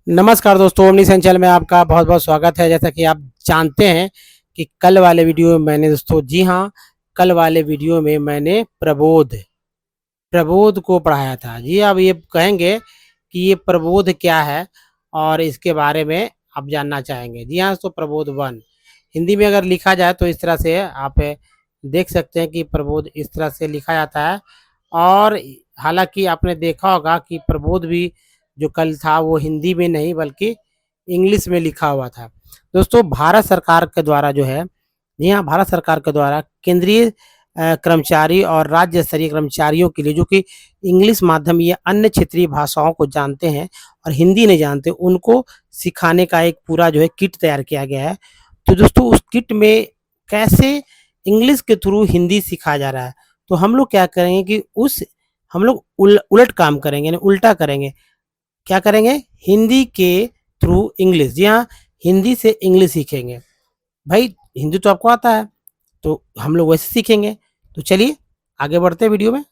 नमस्कार दोस्तों, ओमनी संचल में आपका बहुत बहुत स्वागत है। जैसा कि आप जानते हैं कि कल वाले वीडियो में मैंने दोस्तों, जी हाँ, कल वाले वीडियो में मैंने प्रबोध प्रबोध को पढ़ाया था। जी, अब ये कहेंगे कि ये प्रबोध क्या है और इसके बारे में आप जानना चाहेंगे। जी हाँ, तो प्रबोध वन हिंदी में अगर लिखा जाए तो इस तरह से आप देख सकते हैं कि प्रबोध इस तरह से लिखा जाता है। और हालांकि आपने देखा होगा कि प्रबोध भी जो कल था वो हिंदी में नहीं बल्कि इंग्लिश में लिखा हुआ था। दोस्तों, भारत सरकार के द्वारा जो है, जी हाँ, भारत सरकार के द्वारा केंद्रीय कर्मचारी और राज्य स्तरीय कर्मचारियों के लिए जो कि इंग्लिश माध्यम या अन्य क्षेत्रीय भाषाओं को जानते हैं और हिंदी नहीं जानते, उनको सिखाने का एक पूरा जो है किट तैयार किया गया है। तो दोस्तों, उस किट में कैसे इंग्लिश के थ्रू हिंदी सिखाया जा रहा है। तो हम लोग क्या करेंगे कि हम लोग उलट काम करेंगे, यानी उल्टा करेंगे। क्या करेंगे? हिंदी के थ्रू इंग्लिश। जी हाँ, हिंदी से इंग्लिश सीखेंगे। भाई, हिंदी तो आपको आता है, तो हम लोग वैसे सीखेंगे। तो चलिए आगे बढ़ते हैं वीडियो में।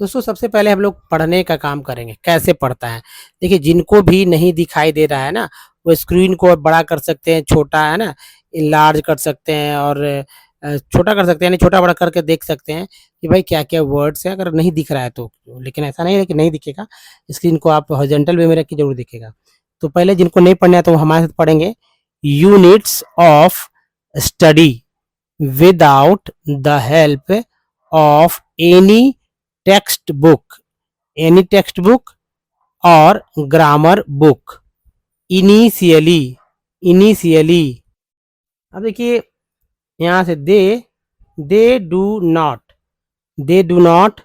दोस्तों, सबसे पहले हम लोग पढ़ने का काम करेंगे। कैसे पढ़ता है? देखिए, जिनको भी नहीं दिखाई दे रहा है ना, वो स्क्रीन को बड़ा कर सकते हैं, छोटा है ना, इनलार्ज कर सकते हैं और छोटा कर सकते हैं, यानी छोटा बड़ा करके देख सकते हैं कि भाई क्या क्या वर्ड्स हैं, अगर नहीं दिख रहा है तो। लेकिन ऐसा नहीं है कि नहीं दिखेगा, स्क्रीन को आप हॉरिजॉन्टल वे में रख के जरूर दिखेगा। तो पहले जिनको नहीं पढ़ना है तो वो हमारे साथ पढ़ेंगे। Units of study without the help of text book any text book और ग्रामर बुक। इनिशियली इनिशियली अब देखिए, यहाँ से दे डू नॉट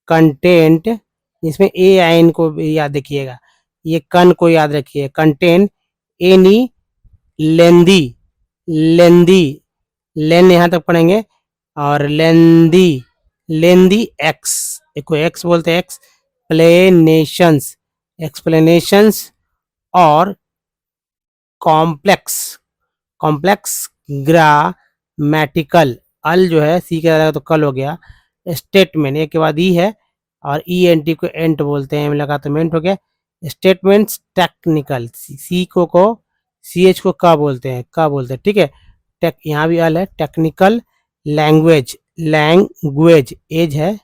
कंटेंट, इसमें ए आइन को याद रखिएगा, ये कन को याद रखिए। कंटेंट एनी लेंदी लेंदी लेन यहाँ तक पढ़ेंगे, और लेंदी लेंदी एक्स, देखो एक्स बोलते हैं, एक्सप्लेनेशंस और कॉम्प्लेक्स कॉम्प्लेक्स ग्रामेटिकल। अल जो है सी के लगा तो कल हो गया। स्टेटमेंट एक के बाद ई है, और ई एन टी को एंट बोलते हैं, लगा तो मेंट हो गया। स्टेटमेंट्स टेक्निकल, सी को सी एच को का बोलते हैं, ठीक है। टेक यहाँ भी अल है। टेक्निकल लैंग्वेज एज है,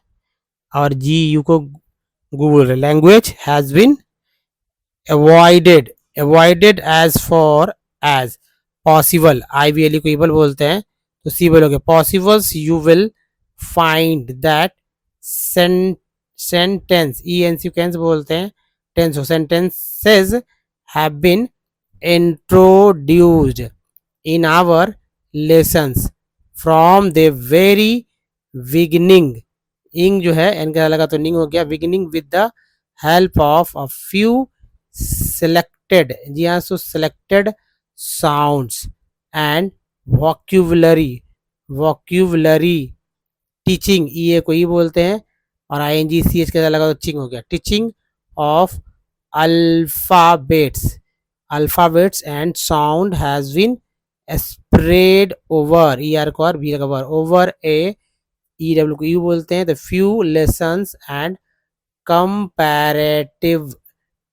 और जी यू को गु बोल रहे। Language has been avoided as far as possible, I V L को इबल बोलते हैं, तो सी बोलोगे possibles you will find that sentence, E N C कैंस बोलते हैं, टेंस हो, sentences have been introduced in our lessons from the very beginning. इंग जो है एन का लगा तो निंग हो गया। Beginning with the help of a few selected, जी हाँ, so selected sounds and vocabulary teaching, ई को ई बोलते हैं, और I N G C H के लगा तो चिंग हो गया। Teaching of alphabets and sound has been spread over, ई आर को और बी का ओवर ए, ई डब्ल्यू को यू बोलते हैं, the few lessons and comparative,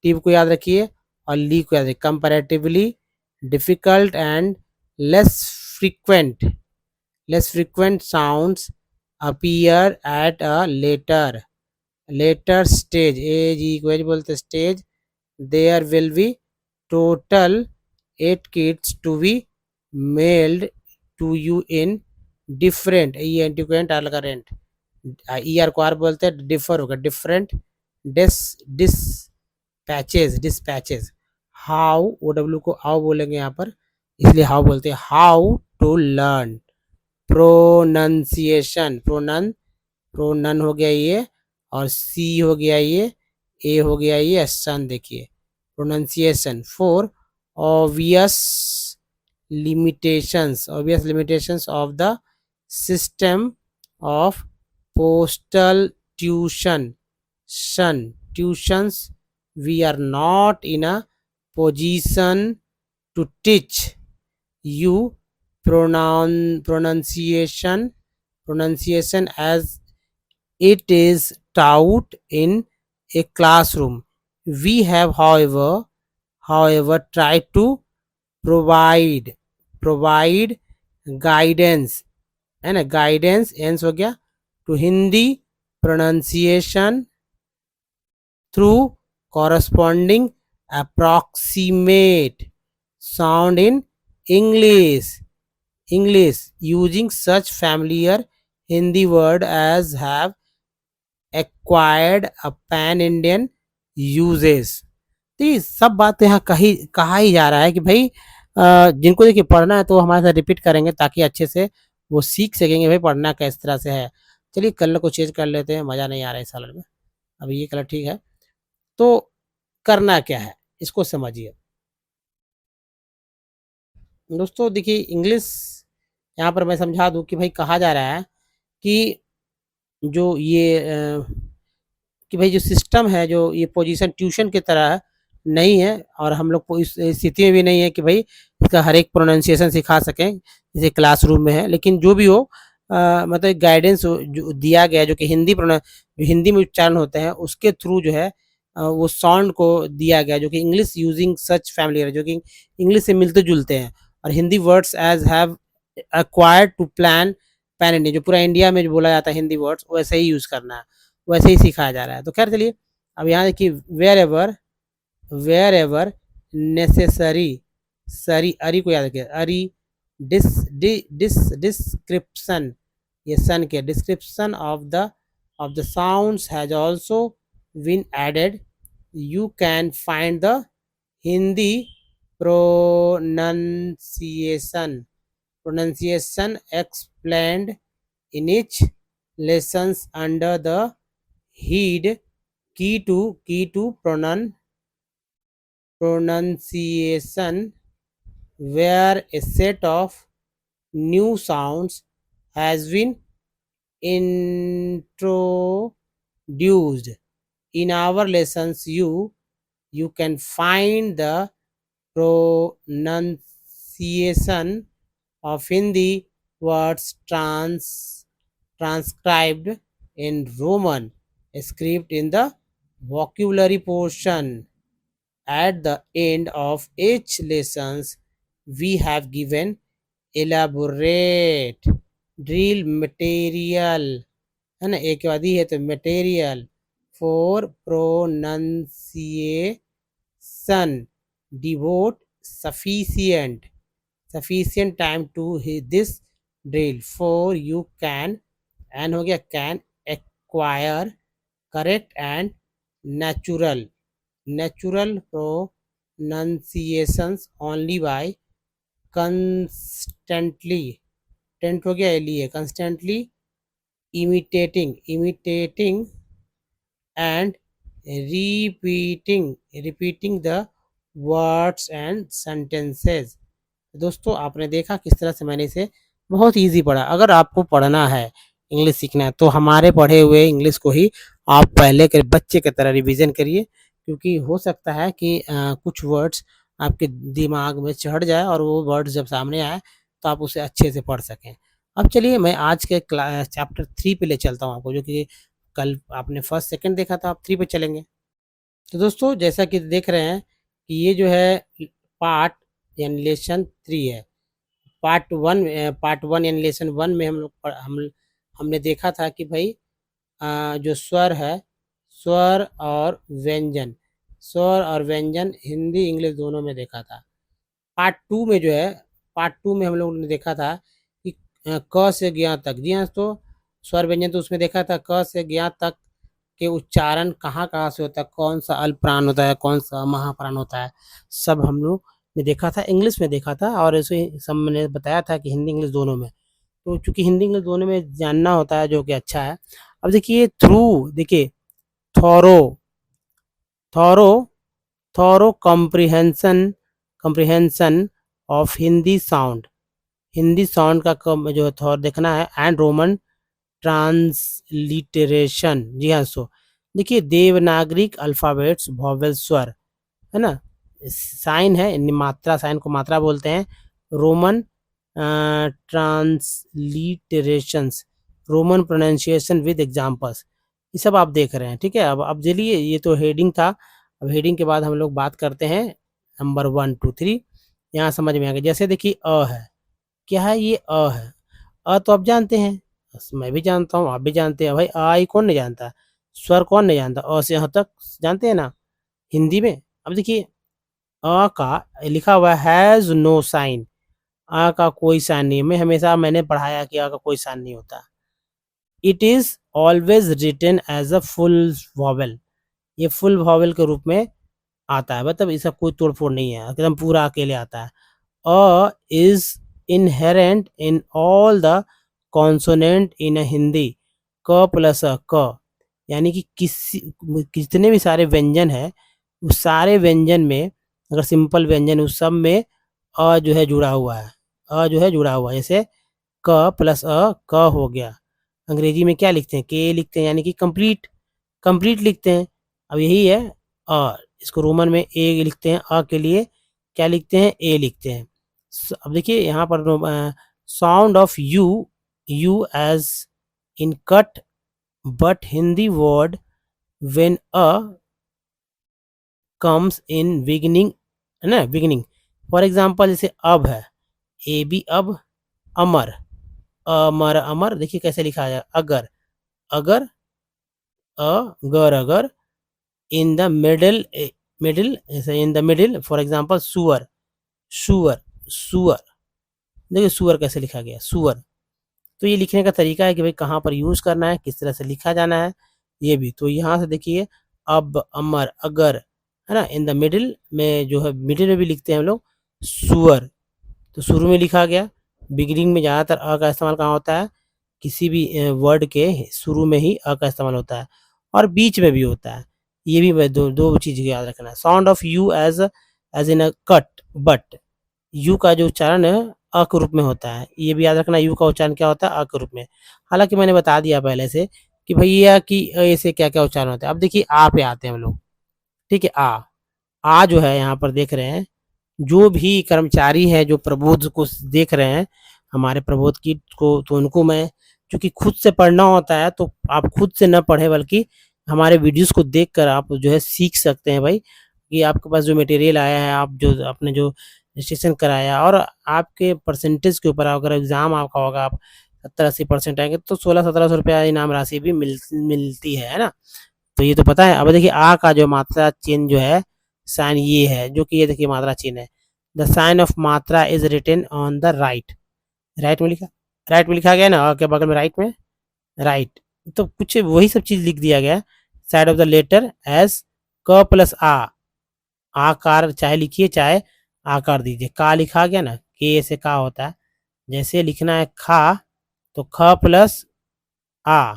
टिव को याद रखिए और ली को याद रखिए। Comparatively difficult and less frequent sounds appear at a later stage, as ई को एज बोलते stage. There will be total 8 kids to be meld to you in different, E N T को एंट आर लगा रेंट, ई आर को आर बोलते हैं, डिफर होगा different dispatches. How, O W को हाउ बोलेंगे यहाँ पर, इसलिए हाउ बोलते हैं। हाउ टू लर्न प्रोनंसिएशन, प्रोनन हो गया ये, और सी हो गया ये, ए हो गया ये, सन देखिए pronunciation. For obvious limitations of the system of postal tuitions, we are not in a position to teach you pronunciation as it is taught in a classroom. We have, however, however try to provide guidance, है ना, guidance एंस हो गया to Hindi pronunciation through corresponding approximate sound in English using such familiar Hindi word as have acquired a pan Indian uses। तो ये सब बात यहाँ कहा ही जा रहा है कि भाई जिनको देखिए पढ़ना है तो हमारे साथ रिपीट करेंगे ताकि अच्छे से वो सीख सकेंगे भाई पढ़ना किस तरह से है। चलिए कलर को चेंज कर लेते हैं, मज़ा नहीं आ रहा है इस कलर में। अब ये कलर ठीक है, तो करना क्या है इसको समझिए दोस्तों। देखिए इंग्लिश यहाँ पर मैं समझा दूँ कि भाई कहा जा रहा है कि जो ये कि भाई जो सिस्टम है, जो ये पोजीशन ट्यूशन की तरह नहीं है और हम लोग को इस स्थिति में भी नहीं है कि भाई इसका हर एक प्रोनाउंसिएशन सिखा सकें जैसे क्लासरूम में है। लेकिन जो भी हो मतलब गाइडेंस जो दिया गया जो कि जो हिंदी में उच्चारण होते हैं उसके थ्रू जो है वो साउंड को दिया गया जो कि इंग्लिश यूजिंग सच फैमिलियर, जो कि इंग्लिश से मिलते जुलते हैं और Hindi words as have acquired to plan pan India, जो पूरा इंडिया में जो बोला जाता है हिंदी वर्ड्स वैसे ही यूज़ करना है, वैसे ही सिखाया जा रहा है। तो खैर चलिए अब यहाँ देखिए वेयर एवर नेसेसरी, सरी अरी को याद रखिए, अरी डिस्क्रिप्शन, ये सन के description of the sounds has also been added. You can find the Hindi pronunciation explained in each lessons under the head key to pronunciation, where a set of new sounds has been introduced. In our lessons you can find the pronunciation of Hindi words transcribed in Roman script in the vocabulary portion. At the end of each lessons we have given elaborate drill material, है ना, एक बाद ही है तो material for pronunciation, devote sufficient time to this drill for you can and हो गया can acquire correct and natural pronunciations only by constantly, tent हो गया लिए constantly imitating and repeating the words and sentences। दोस्तों आपने देखा किस तरह से मैंने इसे बहुत इजी पढ़ा। अगर आपको पढ़ना है इंग्लिश सीखना है तो हमारे पढ़े हुए इंग्लिश को ही आप पहले के बच्चे की तरह रिवीजन करिए, क्योंकि हो सकता है कि कुछ वर्ड्स आपके दिमाग में चढ़ जाए और वो वर्ड्स जब सामने आए तो आप उसे अच्छे से पढ़ सकें। अब चलिए मैं आज के चैप्टर 3 पे ले चलता हूँ आपको, जो कि कल आपने फर्स्ट सेकंड देखा था, आप 3 पे चलेंगे। तो दोस्तों जैसा कि देख रहे हैं कि ये जो है पार्ट यानी लेसन 3 है। पार्ट वन यानी लेसन 1 में हमने देखा था कि भाई जो स्वर है, स्वर और व्यंजन हिंदी इंग्लिश दोनों में देखा था। पार्ट 2 में जो है, पार्ट 2 में हम लोगों ने देखा था कि क से ज्ञ तक, जी हाँ, तो स्वर व्यंजन तो उसमें देखा था क से ज्ञ तक के उच्चारण कहाँ से होता है, कौन सा अल्पप्राण होता है, कौन सा महाप्राण होता है, सब हम लोग ने देखा था, इंग्लिश में देखा था। और इसे सब मैंने बताया था कि हिंदी इंग्लिश दोनों में, तो चूँकि हिंदी इंग्लिश दोनों में जानना होता है जो कि अच्छा है। अब देखिए देखिए thorough comprehension of Hindi sound का जो थॉर देखना है, एंड रोमन ट्रांसलिटरेशन, जी हाँ। सो देखिए देवनागरिक अल्फ़ाबेट्स वॉवेल स्वर, है ना, साइन है, मात्रा, साइन को मात्रा बोलते हैं। Roman transliterations, Roman pronunciation with examples, ये सब आप देख रहे हैं, ठीक है। अब चलिए ये तो हेडिंग था। अब हेडिंग के बाद हम लोग बात करते हैं नंबर 1 2 3 यहाँ समझ में आ गया। जैसे देखिए अ है, क्या है ये अ है। तो आप जानते हैं, मैं भी जानता हूँ, आप भी जानते हैं भाई, आ ई कौन नहीं जानता, स्वर कौन नहीं जानता, अ से ह तक जानते हैं ना हिंदी में। अब देखिए अ का लिखा हुआ हैज़ नो साइन, आ का कोई साइन नहीं है। मैं हमेशा मैंने पढ़ाया कि आ का कोई साइन नहीं होता। It is always written as a full vowel, ये फुल वॉवेल के रूप में आता है, मतलब इसका कोई तोड़-फोड़ नहीं है, एकदम पूरा अकेले आता है। अ is inherent in all the consonant in a Hindi, क प्लस अ क, यानी कि किसी जितने भी सारे व्यंजन हैं, उस सारे व्यंजन में अगर सिंपल व्यंजन उस सब में अ जो है जुड़ा हुआ है, अ जो है जुड़ा हुआ है। जैसे क प्लस अ क हो गया। अंग्रेजी में क्या लिखते हैं? के लिखते हैं, यानी कि कंप्लीट, कंप्लीट लिखते हैं। अब यही है अ, इसको रोमन में ए लिखते हैं, अ के लिए क्या लिखते हैं? ए लिखते हैं। अब देखिए यहाँ पर sound of U, U as in cut, but Hindi word when A comes in beginning, है ना, बिगिनिंग। फॉर एग्जांपल जैसे अब है, ए बी अब, अमर, अमर अमर, देखिए कैसे लिखा है, अगर, अगर, अगर, अगर, in the middle, middle, in the middle, for example सुअर, सुअर, सुअर, देखिए सुअर कैसे लिखा गया, सुअर। तो ये लिखने का तरीका है कि भाई कहाँ पर यूज़ करना है, किस तरह से लिखा जाना है, ये भी। तो यहाँ से देखिए अब, अमर, अगर, है ना, इन द मिडिल में जो है, मिडिल में भी लिखते हैं हम लोग सुअर, तो शुरू में लिखा गया। बिगिनिंग में ज़्यादातर अ का इस्तेमाल कहाँ होता है? किसी भी वर्ड के शुरू में ही अ का इस्तेमाल होता है, और बीच में भी होता है। ये भी मैं दो चीज़ याद रखना है। Sound of U as in a cut, but U का जो उच्चारण है अ के रूप में होता है, ये भी याद रखना, यू का उच्चारण क्या होता है? अ के रूप में। हालाँकि मैंने बता दिया पहले से कि भैया कि अ से क्या-क्या उच्चारण होता है। अब देखिए आ पे आते हैं हम लोग, ठीक है? आ जो है यहाँ पर देख रहे हैं, जो भी कर्मचारी हैं जो प्रबोध को देख रहे हैं, हमारे प्रबोध की को, तो उनको मैं, चूँकि खुद से पढ़ना होता है तो आप खुद से ना पढ़ें, बल्कि हमारे वीडियोज़ को देखकर आप जो है सीख सकते हैं भाई, कि आपके पास जो मटेरियल आया है, आप जो आपने जो रजिस्ट्रेशन कराया, और आपके परसेंटेज के ऊपर अगर एग्ज़ाम आपका होगा, आप 70-80% आएँगे तो 1600-1700 रुपया इनाम राशि भी मिलती है ना? तो ये तो पता है। अब देखिए आ का जो मात्रा चिन्ह जो है, साइन ये है, जो कि ये देखिए मात्रा चिन्ह है। The sign of matra is written on the right, right में लिखा, राइट में लिखा गया ना, अ के बगल में राइट में, राइट। तो कुछ वही सब चीज़ लिख दिया गया है। Side of the letter as क प्लस आ, आकार चाहे लिखिए चाहे आकार दीजिए। का लिखा गया ना, के से का होता है। जैसे लिखना है खा, तो ख प्लस आ,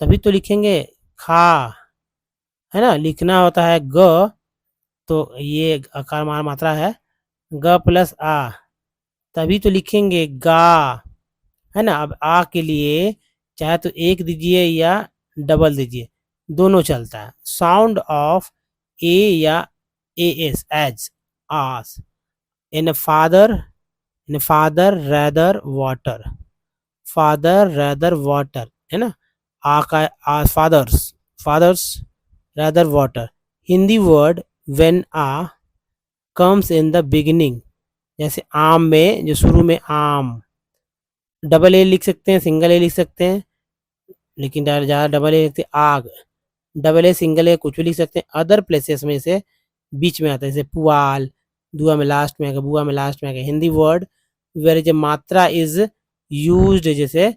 तभी तो लिखेंगे खा, है ना। लिखना होता है ग, तो ये आकार मात्रा है, ग प्लस आ, तभी तो लिखेंगे गा, है ना। अब आ के लिए चाहे तो एक दीजिए या डबल दीजिए, दोनों चलता है। साउंड ऑफ ए या a as, as, as, in father, in father rather water, father rather water, है ना। आ का आ, fathers, fathers rather water. Hindi word when आ कम्स इन द बिगिनिंग, जैसे आम में जो शुरू में आम, डबल ए लिख सकते हैं, सिंगल ए लिख सकते हैं, लेकिन ज़्यादा डबल ए लिखते हैं। आग, डबल ए सिंगल ए कुछ भी लिख सकते हैं। अदर प्लेसेस में से बीच में आता है, जैसे पुआल, दुआ में लास्ट में आएगा, बुआ में लास्ट में आएगा। हिंदी वर्ड वेर जो मात्रा इज यूज्ड, जैसे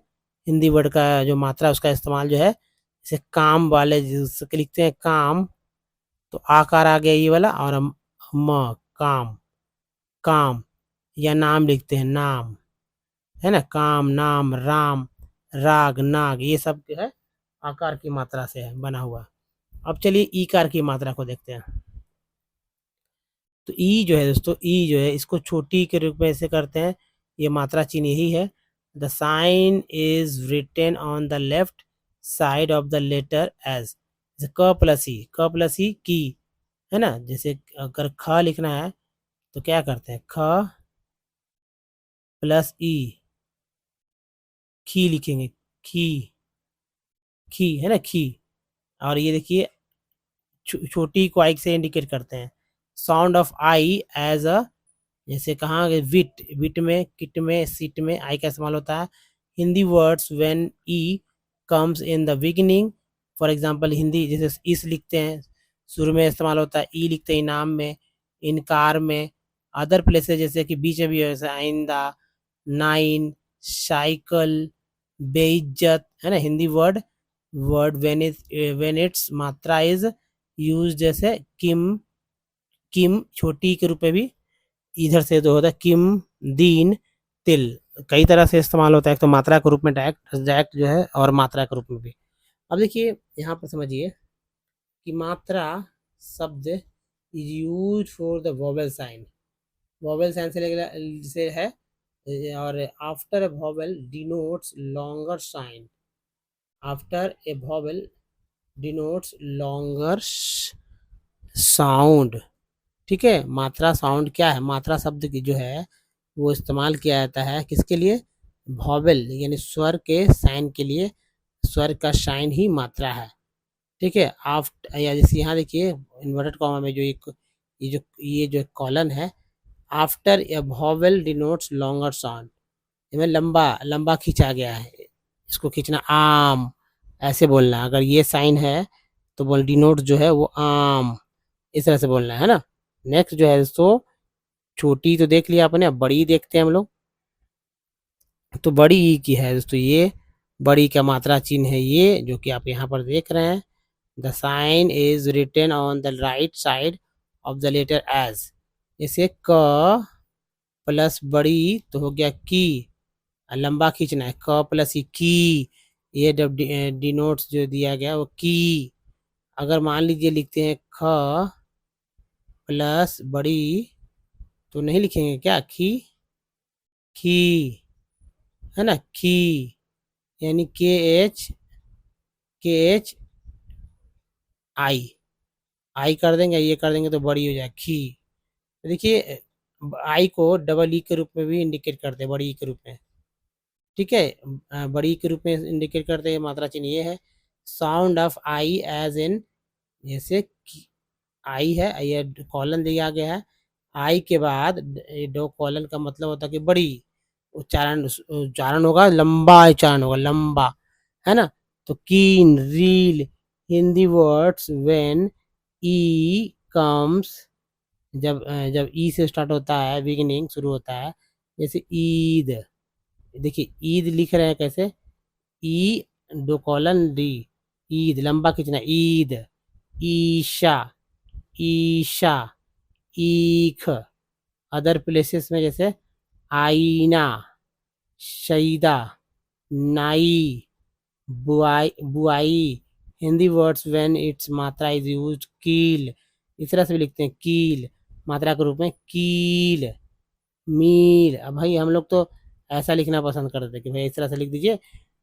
हिंदी वर्ड का जो मात्रा उसका इस्तेमाल जो है, जैसे काम वाले जिसके लिखते हैं काम, तो आकार आ गया ये वाला, और म, काम, काम, या नाम लिखते हैं नाम, है ना, काम, नाम, राम, राग, नाग, ये सब जो है आकार की मात्रा से है बना हुआ। अब चलिए ईकार की मात्रा को देखते हैं। तो ई जो है दोस्तों, ई जो है इसको छोटी के रूप में ऐसे करते हैं, ये मात्रा चिन्ह यही है। The sign is written on the left side of the letter as, क प्लस ई, क प्लस ई की, है ना। जैसे अगर ख लिखना है तो क्या करते हैं, ख प्लस ई, खी लिखेंगे, खी, खी, है ना, खी। और ये देखिए छोटी को आई से इंडिकेट करते हैं, साउंड ऑफ आई एज अ, जैसे कहाँ विट, विट में, किट में, सीट में आई का इस्तेमाल होता है। Hindi words when E comes in the beginning, for example Hindi जैसे इस लिखते हैं शुरू में इस्तेमाल होता है, ई लिखते हैं इनाम में, इनकार में। अदर प्लेसेस जैसे कि बीच में भी है, जैसे आइंदा, नाइन, साइकिल, बेइज्जत, है ना। Hindi word word when it's मात्रा इज यूज, जैसे किम, किम छोटी के रूप में भी इधर से जो होता है किम, दीन, तिल, कई तरह से इस्तेमाल होता है। एक तो मात्रा के रूप में डायरेक्ट डायरेक्ट जो है, और मात्रा के रूप में भी। अब देखिए यहाँ पर समझिए कि मात्रा शब्द is use for the vowel sign, vowel sign से है, और after a vowel denotes longer sign, after a vowel denotes longer sound. ठीक है, मात्रा साउंड क्या है, मात्रा शब्द की जो है वो इस्तेमाल किया जाता है किसके लिए, वॉवेल यानी स्वर के साइन के लिए, स्वर का साइन ही मात्रा है। ठीक है, आफ्टर, या जैसे यहाँ देखिए इन्वर्टेड कॉमा में जो एक ये जो कॉलन है, after a vowel denotes longer sound, इसमें लंबा लंबा खींचा गया है, इसको खींचना आम, ऐसे बोलना। अगर ये साइन है तो बोल डिनोट जो है वो आम, इस तरह से बोलना है ना। नेक्स्ट जो है दोस्तों, छोटी तो देख लिया आपने, अब बड़ी देखते हैं हम लोग। तो बड़ी ई की है दोस्तों, ये बड़ी का मात्रा चिन्ह है ये, जो कि आप यहाँ पर देख रहे हैं। The sign is written on the right side of the letter as, जैसे क प्लस बड़ी तो हो गया की, लंबा खींचना है, क प्लस ई की, ये जब डिनोट्स जो दिया गया वो की। अगर मान लीजिए लिखते हैं ख प्लस बड़ी, तो नहीं लिखेंगे क्या, खी, खी, है ना, खी, यानी के एच आई, आई कर देंगे, ये कर देंगे तो बड़ी हो जाए खी। तो देखिए आई को डबल ई के रूप में भी इंडिकेट करते हैं, बड़ी ई के रूप में। ठीक है, बड़ी ई के रूप में इंडिकेट करते हैं, मात्रा चिन्ह ये है। Sound of I as in, जैसे आई है, ये कॉलन दिया गया है, आई के बाद दो कॉलन का मतलब होता है कि बड़ी, उच्चारण उच्चारण होगा, लंबा उच्चारण होगा, लंबा, है ना। तो कीन, reel, Hindi words when E comes, जब ई से स्टार्ट होता है, बिगिनिंग शुरू होता है, जैसे ईद, देखिए ईद लिख रहे हैं कैसे, ई दो कॉलन डी, ईद लंबा खींचना, ईद, ईशा, ईशा, ईख। अदर प्लेसेस में जैसे आईना, शईदा, नाई, बुआई, बुआई। हिंदी वर्ड्स व्हेन इट्स मात्रा इज यूज्ड, कील, इस तरह से भी लिखते हैं, कील मात्रा के रूप में, कील, मील। अब भाई हम लोग तो ऐसा लिखना पसंद करते हैं कि भाई इस तरह से लिख दीजिए,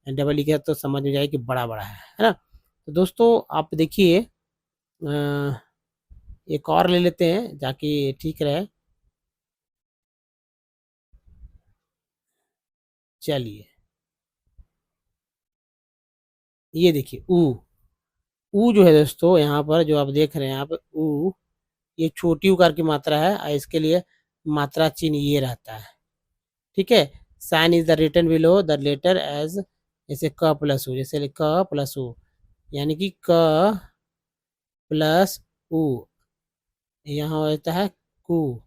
डबल लिखे तो समझ में जाए कि बड़ा बड़ा है ना। तो दोस्तों आप देखिए एक और ले लेते हैं ताकि ठीक रहे। चलिए ये देखिए ऊ जो है दोस्तों, यहाँ पर जो आप देख रहे हैं यहाँ पर ऊ, ये छोटी उकार की मात्रा है, और इसके लिए मात्रा चिन्ह ये रहता है। ठीक है, sign is the written below the letter as, जैसे क प्लस ऊ, जैसे क प्लस ऊ, यानी कि क प्लस ऊ, यहाँ होता है कु,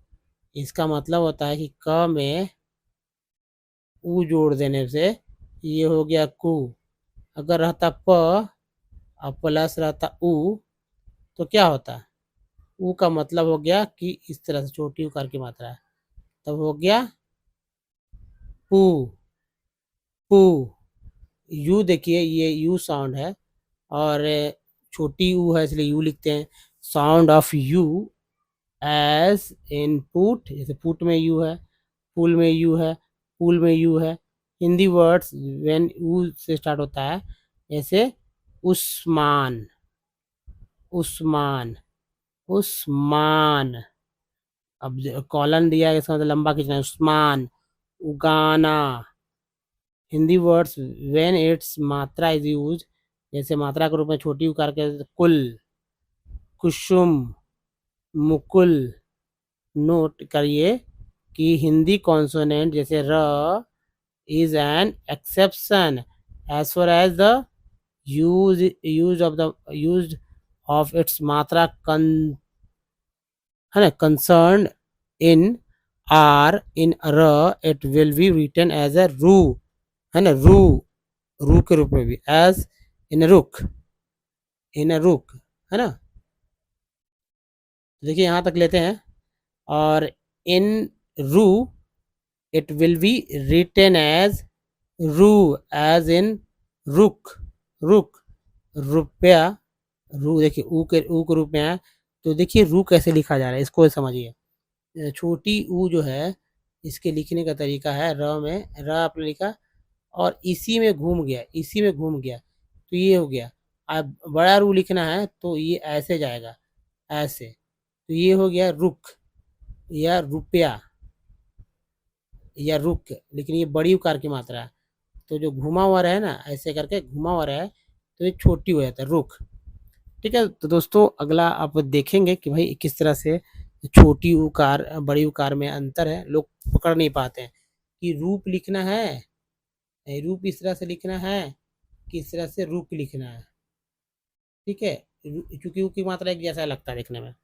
इसका मतलब होता है कि क में ऊ जोड़ देने से ये हो गया कु। अगर रहता प और प्लस रहता ऊ, तो क्या होता, ऊ का मतलब हो गया कि इस तरह से छोटी उकार की मात्रा है, तब हो गया पू, पू। यू देखिए ये यू साउंड है, और छोटी ऊ है इसलिए यू लिखते हैं। Sound of U as in put, जैसे पुट में यू है, पुल में यू है, पुल में यू है। हिंदी वर्ड्स व्हेन यू से स्टार्ट होता है, जैसे उस्मान, उस्मान, उस्मान। अब कॉलन दिया है, इसका मतलब लंबा खींचना है, उस्मान, उगाना। हिंदी वर्ड्स व्हेन इट्स मात्रा इज यूज, जैसे मात्रा के रूप में छोटी उकार के, कुल, कुसुम, मुकुल। नोट करिए कि हिंदी कॉन्सोनेंट जैसे र is an exception as far as the use of its मात्रा है ना कंसर्न इन आर इन र it will be written as a रू, है ना रू के रूप में भी, एज इन अ रुक, है ना। देखिए यहाँ तक लेते हैं, और इन रू it will be written as रू, एज इन रुक रुपया। रू देखिए ऊ के रूप में है, तो देखिए रू कैसे लिखा जा रहा है इसको समझिए। छोटी ऊ जो है इसके लिखने का तरीका है, र में र आपने लिखा और इसी में घूम गया तो ये हो गया। अब बड़ा रू लिखना है तो ये ऐसे जाएगा, ऐसे, तो ये हो गया रुक या रुपया या रुक, लेकिन ये बड़ी उकार की मात्रा है, तो जो घुमा हुआ रहे ना ऐसे करके घुमा हुआ रहे तो ये छोटी हो जाता है रुक। ठीक है, तो दोस्तों अगला आप देखेंगे कि भाई किस तरह से छोटी उकार बड़ी उकार में अंतर है, लोग पकड़ नहीं पाते हैं कि रूप लिखना है, रूप इस तरह से लिखना है, किस तरह से रुक लिखना है। ठीक है, क्योंकि ऊ की मात्रा एक जैसा लगता है देखने में।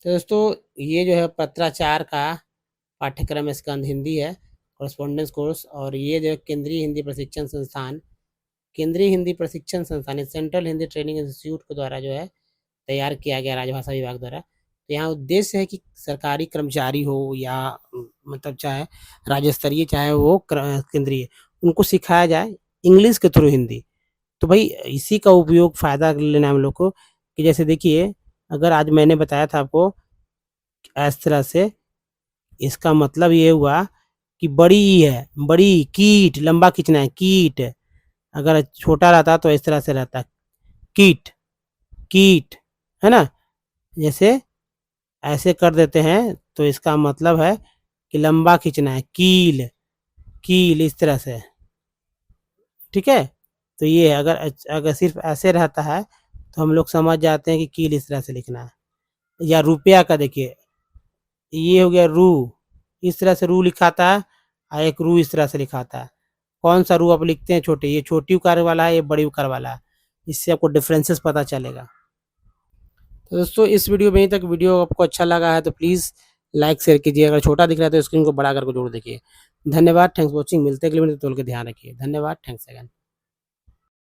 तो दोस्तों ये जो है पत्राचार का पाठ्यक्रम स्कंद हिंदी है, कॉरेस्पॉन्डेंस कोर्स, और ये जो है केंद्रीय हिंदी प्रशिक्षण संस्थान सेंट्रल हिंदी ट्रेनिंग इंस्टीट्यूट के द्वारा जो है तैयार किया गया राजभाषा विभाग द्वारा। तो यहाँ उद्देश्य है कि सरकारी कर्मचारी हो या मतलब चाहे राज्य स्तरीय चाहे वो केंद्रीय, उनको सिखाया जाए इंग्लिश के थ्रू हिंदी। तो भाई इसी का उपयोग फ़ायदा लेना है हम लोग को, कि जैसे देखिए अगर आज मैंने बताया था आपको इस तरह से, इसका मतलब ये हुआ कि बड़ी है, बड़ी कीट, लंबा खींचना है कीट, अगर छोटा रहता तो इस तरह से रहता कीट, है ना। जैसे ऐसे कर देते हैं तो इसका मतलब है कि लंबा खींचना है, कील इस तरह से। ठीक है, तो ये अगर सिर्फ ऐसे रहता है तो हम लोग समझ जाते हैं कि कील इस तरह से लिखना है। या रुपया का देखिए, ये हो गया रू, इस तरह से रू लिखाता है, और एक रू इस तरह से लिखाता है। कौन सा रू आप लिखते हैं छोटे, ये छोटी उकार वाला है, ये बड़ी उकार वाला है, इससे आपको डिफरेंसेस पता चलेगा। तो दोस्तों इस वीडियो में तक, वीडियो आपको अच्छा लगा है तो प्लीज़ लाइक शेयर कीजिए, अगर छोटा दिख रहा है तो स्क्रीन को बड़ा करके जरूर देखिए। धन्यवाद, थैंक्स फॉर वॉचिंग, मिलते हैं अगले वीडियो में, तब तक के लिए ध्यान रखिए। धन्यवाद, थैंक्स अगेन।